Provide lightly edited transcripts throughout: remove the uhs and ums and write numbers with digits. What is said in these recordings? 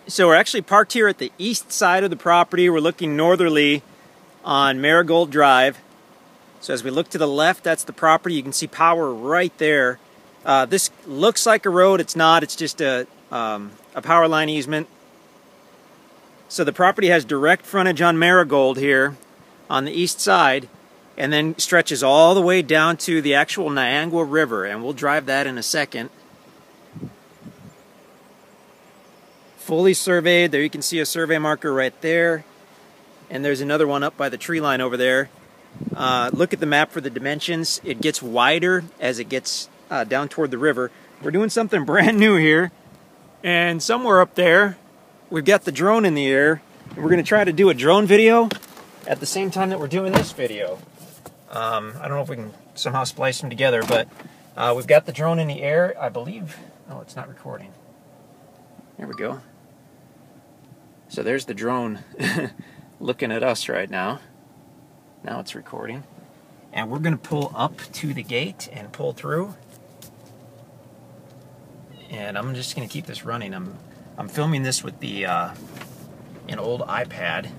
So we're actually parked here at the east side of the property. We're looking northerly on Marigold Drive. So as we look to the left, that's the property. You can see power right there. This looks like a road. It's not. It's just a power line easement. So the property has direct frontage on Marigold here on the east side, and then stretches all the way down to the actual Niangua River, and we'll drive that in a second. Fully surveyed. There you can see a survey marker right there, and there's another one up by the tree line over there. Look at the map for the dimensions. It gets wider as it gets down toward the river. We're doing something brand new here, and somewhere up there we've got the drone in the air, and we're going to try to do a drone video at the same time that we're doing this video. I don't know if we can somehow splice them together, but we've got the drone in the air, I believe. Oh, it's not recording. There we go. So there's the drone looking at us right now. Now it's recording. And we're going to pull up to the gate and pull through. And I'm just going to keep this running. I'm filming this with the an old iPad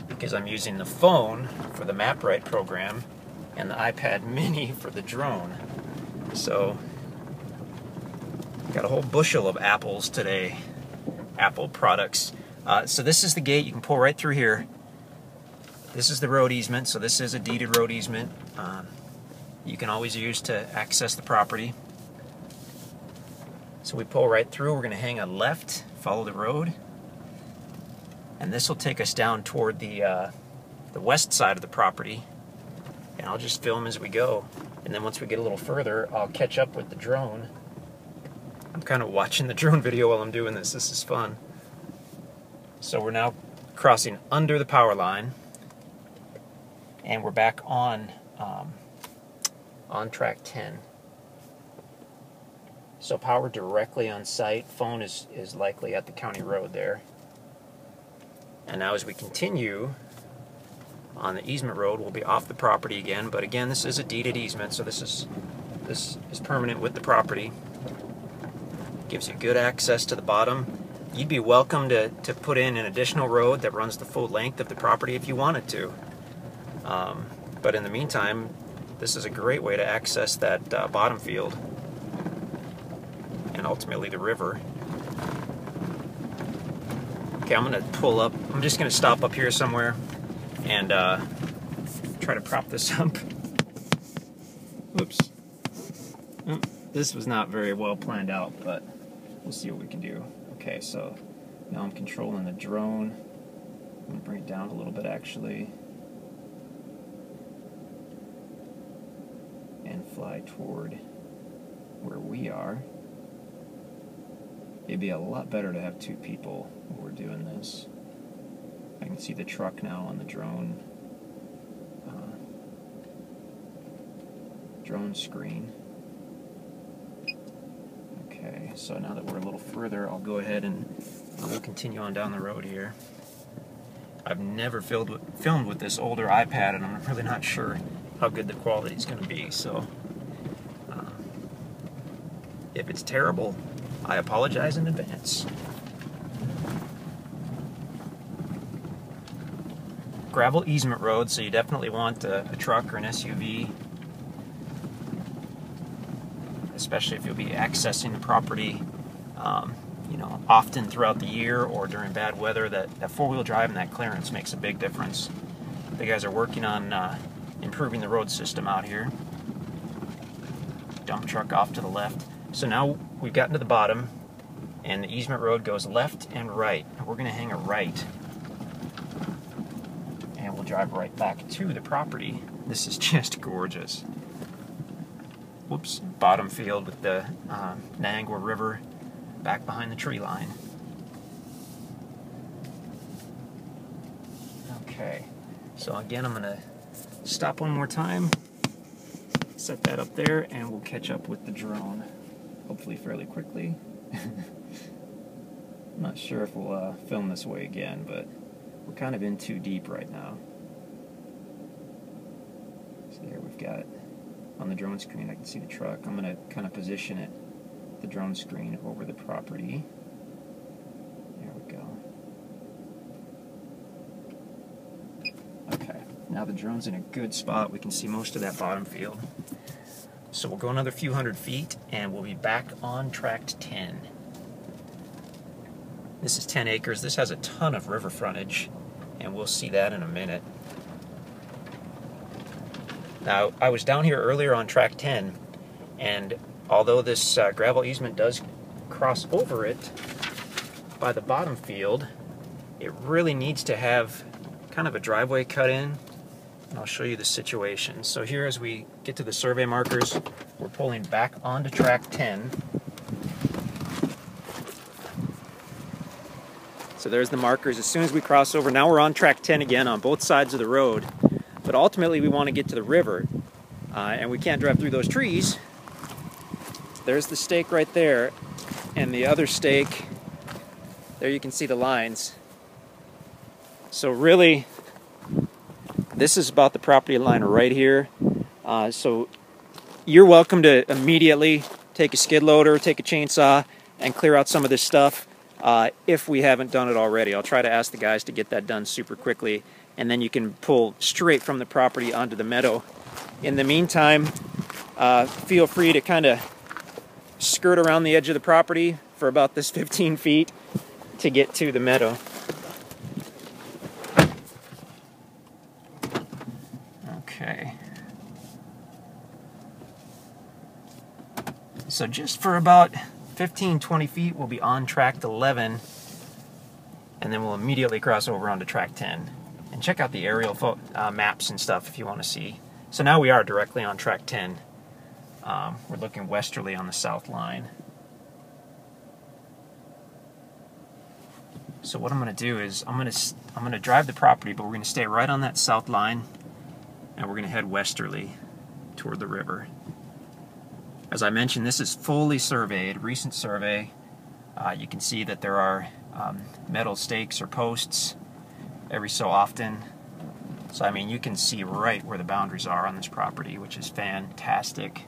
because I'm using the phone for the MapRight program and the iPad mini for the drone. So got a whole bushel of apples today. Apple products. So this is the gate. You can pull right through here. This is the road easement, so this is a deeded road easement. You can always use to access the property. So we pull right through. We're going to hang a left, follow the road, and this will take us down toward the west side of the property. And I'll just film as we go. And then once we get a little further, I'll catch up with the drone. I'm kind of watching the drone video while I'm doing this. This is fun. So we're now crossing under the power line, and we're back on track 10. So power directly on site. Phone is likely at the county road there. And now as we continue on the easement road, we'll be off the property again. But again, this is a deeded easement, so this is permanent with the property. Gives you good access to the bottom. You'd be welcome to put in an additional road that runs the full length of the property if you wanted to. But in the meantime, this is a great way to access that bottom field and ultimately the river. Okay, I'm going to pull up. I'm just going to stop up here somewhere and try to prop this up. Oops. Oh, this was not very well planned out, but we'll see what we can do. Okay, so now I'm controlling the drone. I'm going to bring it down a little bit actually. And fly toward where we are. It'd be a lot better to have two people while we're doing this. I can see the truck now on the drone screen. Okay, so now that we're a little further, I'll go ahead and we'll continue on down the road here. I've never filmed with this older iPad, and I'm really not sure how good the quality is going to be, so if it's terrible, I apologize in advance. Gravel easement road, so you definitely want a truck or an SUV, especially if you'll be accessing the property often throughout the year or during bad weather. That four-wheel drive and that clearance makes a big difference. The guys are working on improving the road system out here. Dump truck off to the left. So now we've gotten to the bottom, and the easement road goes left and right. And we're going to hang a right, and we'll drive right back to the property. This is just gorgeous. Whoops, bottom field with the Niangua River back behind the tree line. Okay, so again, I'm going to stop one more time, set that up there, and we'll catch up with the drone, hopefully fairly quickly. I'm not sure if we'll film this way again, but we're kind of in too deep right now. So there we've got, on the drone screen, I can see the truck. I'm going to kind of position it, the drone screen, over the property. we go. Okay, now the drone's in a good spot. We can see most of that bottom field. So we'll go another few hundred feet and we'll be back on tract 10. This is 10 acres. This has a ton of river frontage, and we'll see that in a minute. Now, I was down here earlier on tract 10, and although this gravel easement does cross over it by the bottom field, it really needs to have kind of a driveway cut in, and I'll show you the situation. So here, as we get to the survey markers, we're pulling back onto tract 10. So there's the markers. As soon as we cross over, now we're on tract 10 again on both sides of the road, but ultimately we want to get to the river, and we can't drive through those trees. There's the stake right there, and the other stake, there you can see the lines. So really, this is about the property line right here. So you're welcome to immediately take a skid loader, take a chainsaw, and clear out some of this stuff if we haven't done it already. I'll try to ask the guys to get that done super quickly, and then you can pull straight from the property onto the meadow. In the meantime, feel free to kind of skirt around the edge of the property for about this 15 feet to get to the meadow. Okay. So just for about 15-20 feet, we'll be on tract 11, and then we'll immediately cross over onto tract 10. And check out the aerial maps and stuff if you want to see. So now we are directly on tract 10. We're looking westerly on the south line. So what I'm going to do is I'm going to drive the property, but we're going to stay right on that south line, and we're going to head westerly toward the river. As I mentioned, this is fully surveyed, recent survey. You can see that there are metal stakes or posts every so often. So I mean, you can see right where the boundaries are on this property, which is fantastic.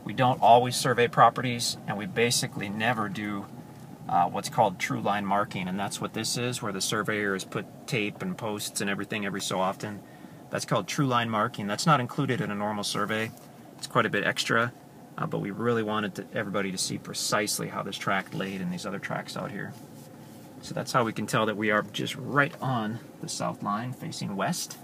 We don't always survey properties, and we basically never do what's called true line marking, and that's what this is, where the surveyor has put tape and posts and everything every so often. That's called true line marking. That's not included in a normal survey. It's quite a bit extra, but we really wanted everybody to see precisely how this tract laid in these other tracts out here. So that's how we can tell that we are just right on the south line, facing west.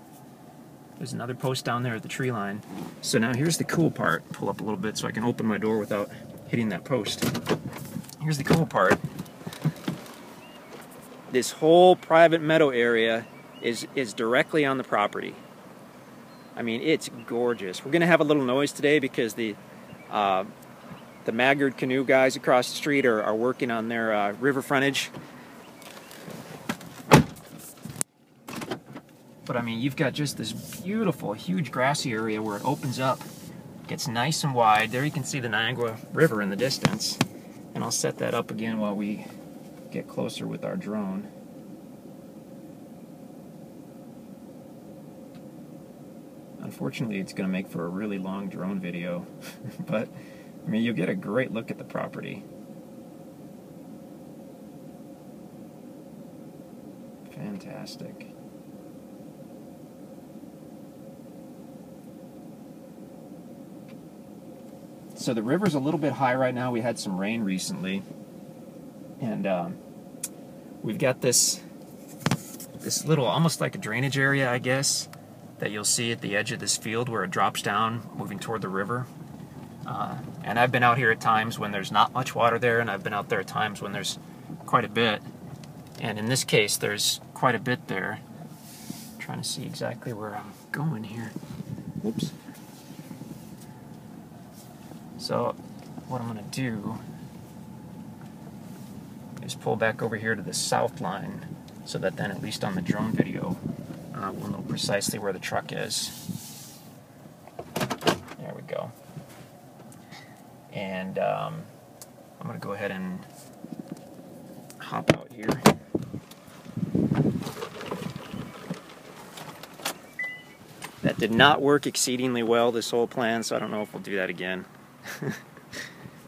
There's another post down there at the tree line. So now here's the cool part. Pull up a little bit so I can open my door without hitting that post. Here's the cool part. This whole private meadow area is directly on the property. I mean, it's gorgeous. We're going to have a little noise today because the Maggard Canoe guys across the street are working on their river frontage. But I mean, you've got just this beautiful, huge grassy area where it opens up, gets nice and wide. There you can see the Niangua River in the distance. And I'll set that up again while we get closer with our drone. Unfortunately, it's going to make for a really long drone video, but I mean, you'll get a great look at the property. Fantastic. So the river's a little bit high right now. We had some rain recently, and we've got this little, almost like a drainage area, I guess, that you'll see at the edge of this field where it drops down, moving toward the river. And I've been out here at times when there's not much water there, and I've been out there at times when there's quite a bit. And in this case, there's quite a bit there. I'm trying to see exactly where I'm going here. Whoops. So what I'm going to do is pull back over here to the south line so that then, at least on the drone video, we'll know precisely where the truck is. There we go. And I'm going to go ahead and hop out here. That did not work exceedingly well, this whole plan, so I don't know if we'll do that again.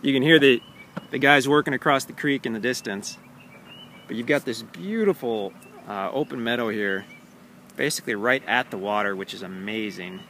You can hear the the guys working across the creek in the distance. But you've got this beautiful open meadow here, basically right at the water, which is amazing.